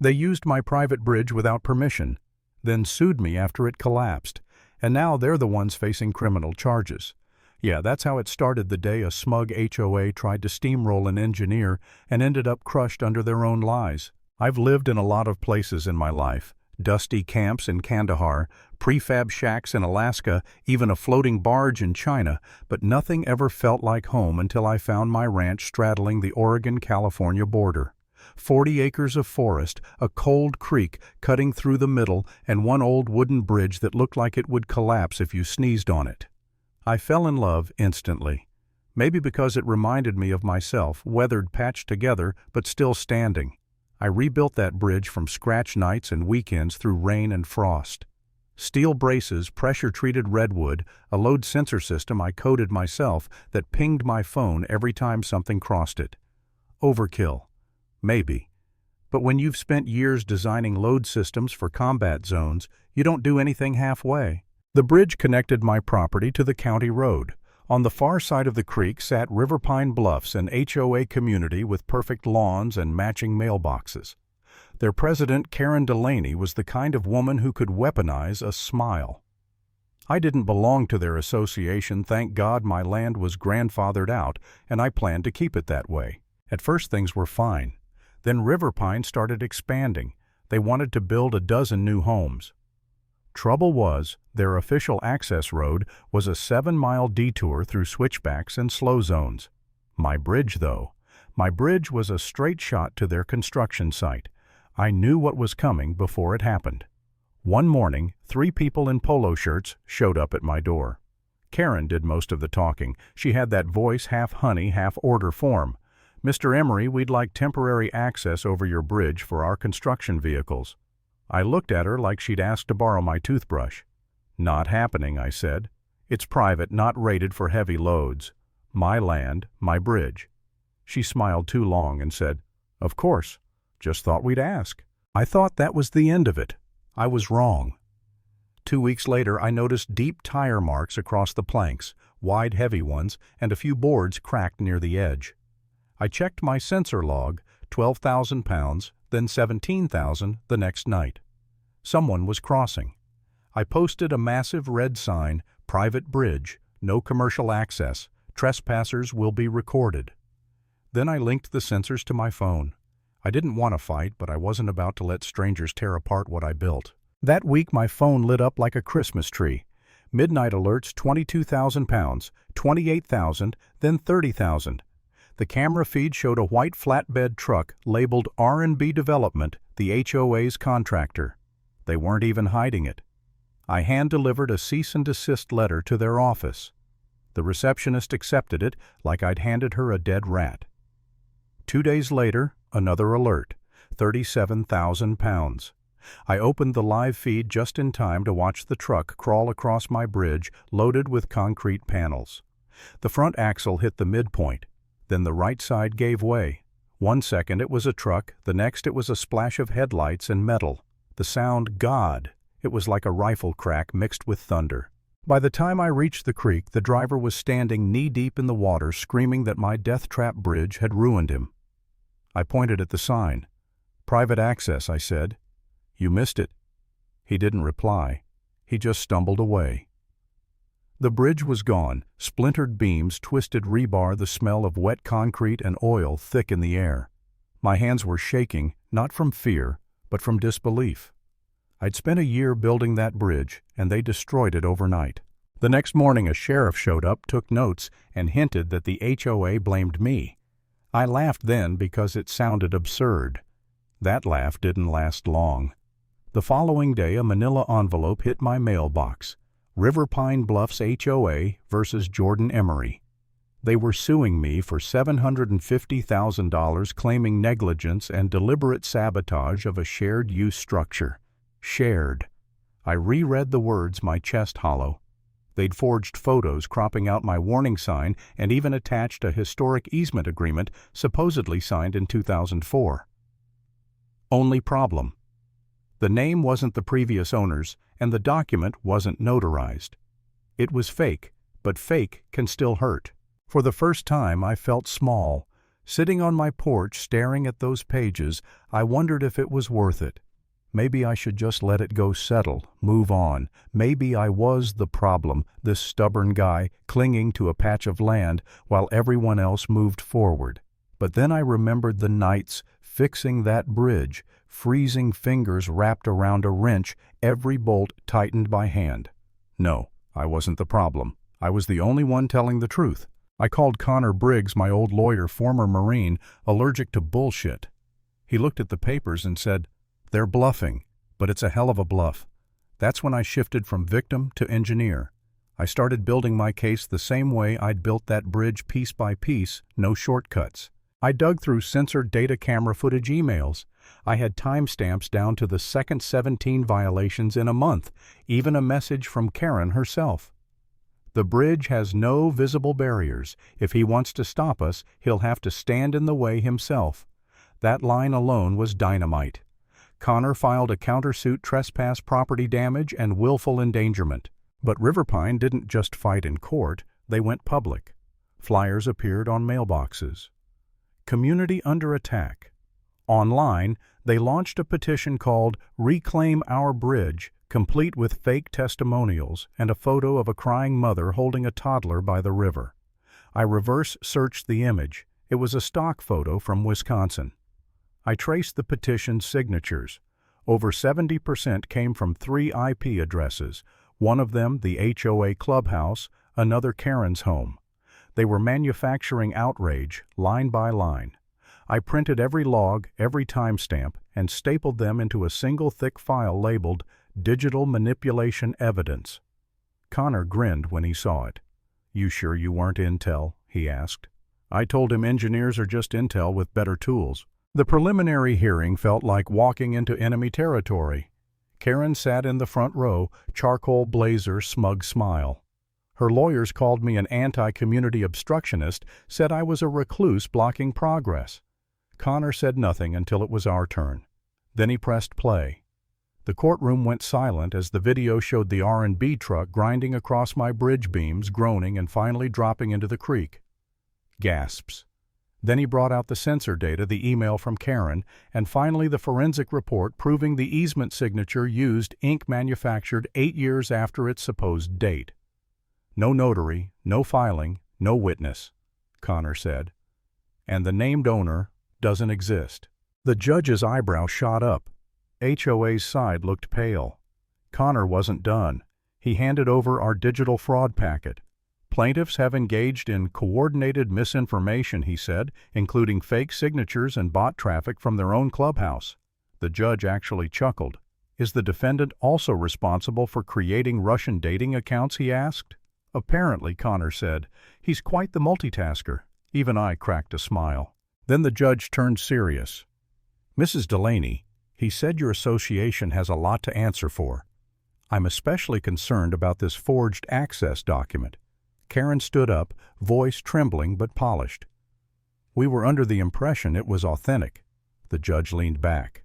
They used my private bridge without permission, then sued me after it collapsed, and now they're the ones facing criminal charges. Yeah, that's how it started the day a smug HOA tried to steamroll an engineer and ended up crushed under their own lies. I've lived in a lot of places in my life. Dusty camps in Kandahar, prefab shacks in Alaska, even a floating barge in China, but nothing ever felt like home until I found my ranch straddling the Oregon-California border. 40 acres of forest, a cold creek cutting through the middle, and one old wooden bridge that looked like it would collapse if you sneezed on it. I fell in love instantly. Maybe because it reminded me of myself, weathered, patched together, but still standing. I rebuilt that bridge from scratch nights and weekends through rain and frost. Steel braces, pressure-treated redwood, a load sensor system I coded myself that pinged my phone every time something crossed it. Overkill. Maybe. But when you've spent years designing load systems for combat zones, you don't do anything halfway. The bridge connected my property to the county road. On the far side of the creek sat River Pine Bluffs, an HOA community with perfect lawns and matching mailboxes. Their president, Karen Delaney, was the kind of woman who could weaponize a smile. I didn't belong to their association. Thank God my land was grandfathered out, and I planned to keep it that way. At first things were fine. Then River Pine started expanding. They wanted to build a dozen new homes. Trouble was, their official access road was a 7-mile detour through switchbacks and slow zones. My bridge, though. My bridge was a straight shot to their construction site. I knew what was coming before it happened. One morning, 3 people in polo shirts showed up at my door. Karen did most of the talking. She had that voice, half honey, half order form. "Mr. Emery, we'd like temporary access over your bridge for our construction vehicles." I looked at her like she'd asked to borrow my toothbrush. "Not happening," I said. "It's private, not rated for heavy loads. My land, my bridge." She smiled too long and said, "Of course. Just thought we'd ask." I thought that was the end of it. I was wrong. 2 weeks later, I noticed deep tire marks across the planks, wide, heavy ones, and a few boards cracked near the edge. I checked my sensor log, 12,000 pounds, then 17,000 the next night. Someone was crossing. I posted a massive red sign, "Private bridge, no commercial access, trespassers will be recorded." Then I linked the sensors to my phone. I didn't want to fight, but I wasn't about to let strangers tear apart what I built. That week my phone lit up like a Christmas tree. Midnight alerts, 22,000 pounds, 28,000, then 30,000. The camera feed showed a white flatbed truck labeled R&B Development, the HOA's contractor. They weren't even hiding it. I hand-delivered a cease and desist letter to their office. The receptionist accepted it like I'd handed her a dead rat. 2 days later, another alert, 37,000 pounds. I opened the live feed just in time to watch the truck crawl across my bridge loaded with concrete panels. The front axle hit the midpoint. Then the right side gave way. 1 second it was a truck, the next it was a splash of headlights and metal. The sound, God! It was like a rifle crack mixed with thunder. By the time I reached the creek, the driver was standing knee-deep in the water, screaming that my death-trap bridge had ruined him. I pointed at the sign. "Private access," I said. "You missed it." He didn't reply. He just stumbled away. The bridge was gone, splintered beams, twisted rebar, the smell of wet concrete and oil thick in the air. My hands were shaking, not from fear, but from disbelief. I'd spent a year building that bridge, and they destroyed it overnight. The next morning a sheriff showed up, took notes, and hinted that the HOA blamed me. I laughed then because it sounded absurd. That laugh didn't last long. The following day a manila envelope hit my mailbox. River Pine Bluffs HOA versus Jordan Emery. They were suing me for $750,000, claiming negligence and deliberate sabotage of a shared-use structure. Shared. I reread the words, my chest hollow. They'd forged photos cropping out my warning sign and even attached a historic easement agreement supposedly signed in 2004. Only problem. The name wasn't the previous owner's, and the document wasn't notarized. It was fake, but fake can still hurt. For the first time I felt small, Sitting on my porch staring at those pages, I wondered if it was worth it. Maybe I should just let it go settle, move on. Maybe I was the problem, this stubborn guy clinging to a patch of land while everyone else moved forward. But then I remembered the nights fixing that bridge, freezing fingers wrapped around a wrench, every bolt tightened by hand. No, I wasn't the problem. I was the only one telling the truth. I called Connor Briggs, my old lawyer, former Marine, allergic to bullshit. He looked at the papers and said, "They're bluffing, but it's a hell of a bluff." That's when I shifted from victim to engineer. I started building my case the same way I'd built that bridge, piece by piece, no shortcuts. I dug through censored data camera footage emails. I had timestamps down to the second 17 violations in a month, even a message from Karen herself. The bridge has no visible barriers. If he wants to stop us, he'll have to stand in the way himself. That line alone was dynamite. Connor filed a countersuit, trespass, property damage, and willful endangerment. But Riverpine didn't just fight in court, they went public. Flyers appeared on mailboxes. Community under attack. Online, they launched a petition called Reclaim Our Bridge, complete with fake testimonials and a photo of a crying mother holding a toddler by the river. I reverse searched the image. It was a stock photo from Wisconsin. I traced the petition's signatures. Over 70% came from 3 IP addresses, one of them the HOA clubhouse, another Karen's home. They were manufacturing outrage, line by line. I printed every log, every timestamp, and stapled them into a single thick file labeled Digital Manipulation Evidence. Connor grinned when he saw it. "You sure you weren't intel?" he asked. I told him engineers are just intel with better tools. The preliminary hearing felt like walking into enemy territory. Karen sat in the front row, charcoal blazer, smug smile. Her lawyers called me an anti-community obstructionist, said I was a recluse blocking progress. Connor said nothing until it was our turn. Then he pressed play. The courtroom went silent as the video showed the R&B truck grinding across my bridge beams, groaning and finally dropping into the creek. Gasps. Then he brought out the sensor data, the email from Karen, and finally the forensic report proving the easement signature used ink manufactured 8 years after its supposed date. "No notary, no filing, no witness," Connor said. "And the named owner doesn't exist." The judge's eyebrow shot up. HOA's side looked pale. Connor wasn't done. He handed over our digital fraud packet. "Plaintiffs have engaged in coordinated misinformation," he said, "including fake signatures and bot traffic from their own clubhouse." The judge actually chuckled. "Is the defendant also responsible for creating Russian dating accounts?" he asked. "Apparently," Connor said. "He's quite the multitasker." Even I cracked a smile. Then the judge turned serious. "Mrs. Delaney, he said your association has a lot to answer for. I'm especially concerned about this forged access document." Karen stood up, voice trembling but polished. "We were under the impression it was authentic." The judge leaned back.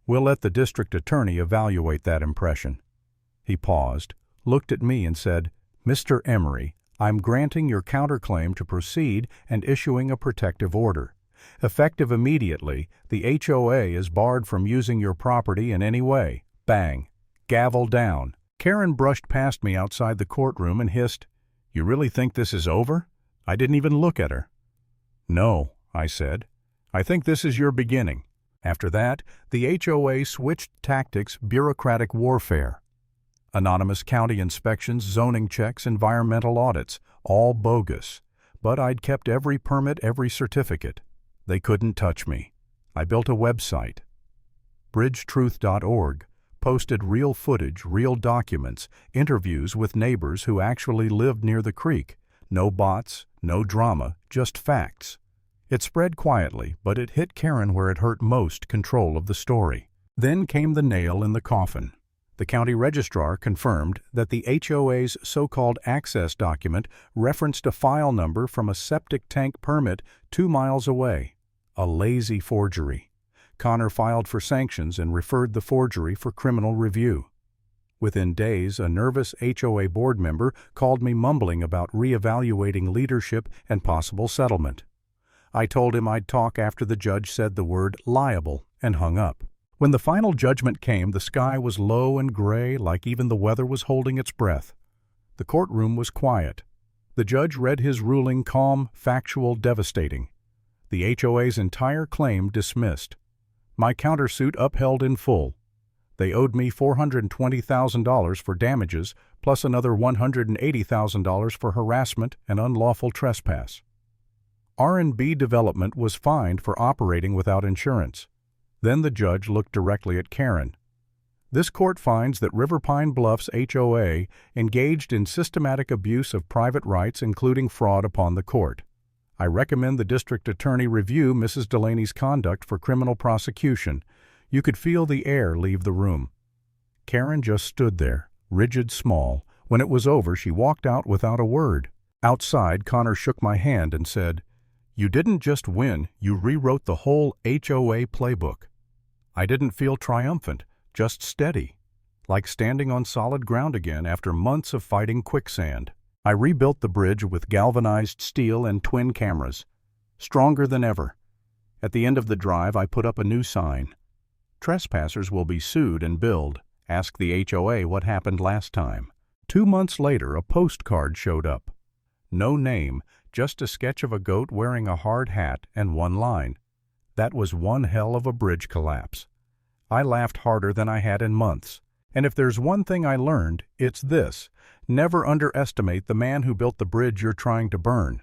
"We'll let the district attorney evaluate that impression." He paused, looked at me and said, "Mr. Emery, I'm granting your counterclaim to proceed and issuing a protective order. Effective immediately, the HOA is barred from using your property in any way." Bang. Gavel down. Karen brushed past me outside the courtroom and hissed, "You really think this is over?" I didn't even look at her. "No," I said. "I think this is your beginning." After that, the HOA switched tactics, bureaucratic warfare. Anonymous county inspections, zoning checks, environmental audits, all bogus. But I'd kept every permit, every certificate. They couldn't touch me. I built a website, bridgetruth.org, posted real footage, real documents, interviews with neighbors who actually lived near the creek. No bots, no drama, just facts. It spread quietly, but it hit Karen where it hurt most: control of the story. Then came the nail in the coffin. The county registrar confirmed that the HOA's so-called access document referenced a file number from a septic tank permit 2 miles away. A lazy forgery. Connor filed for sanctions and referred the forgery for criminal review. Within days, a nervous HOA board member called me mumbling about reevaluating leadership and possible settlement. I told him I'd talk after the judge said the word liable and hung up. When the final judgment came, the sky was low and gray, like even the weather was holding its breath. The courtroom was quiet. The judge read his ruling calm, factual, devastating. The HOA's entire claim dismissed. My countersuit upheld in full. They owed me $420,000 for damages, plus another $180,000 for harassment and unlawful trespass. R&B Development was fined for operating without insurance. Then the judge looked directly at Karen. This court finds that River Pine Bluffs HOA engaged in systematic abuse of private rights, including fraud upon the court. I recommend the district attorney review Mrs. Delaney's conduct for criminal prosecution. You could feel the air leave the room. Karen just stood there, rigid, small. When it was over, she walked out without a word. Outside, Connor shook my hand and said, "You didn't just win, you rewrote the whole HOA playbook." I didn't feel triumphant, just steady, like standing on solid ground again after months of fighting quicksand. I rebuilt the bridge with galvanized steel and twin cameras, stronger than ever. At the end of the drive, I put up a new sign. Trespassers will be sued and billed. Ask the HOA what happened last time. 2 months later, a postcard showed up. No name, just a sketch of a goat wearing a hard hat and one line. That was one hell of a bridge collapse. I laughed harder than I had in months. And if there's one thing I learned, it's this: never underestimate the man who built the bridge you're trying to burn.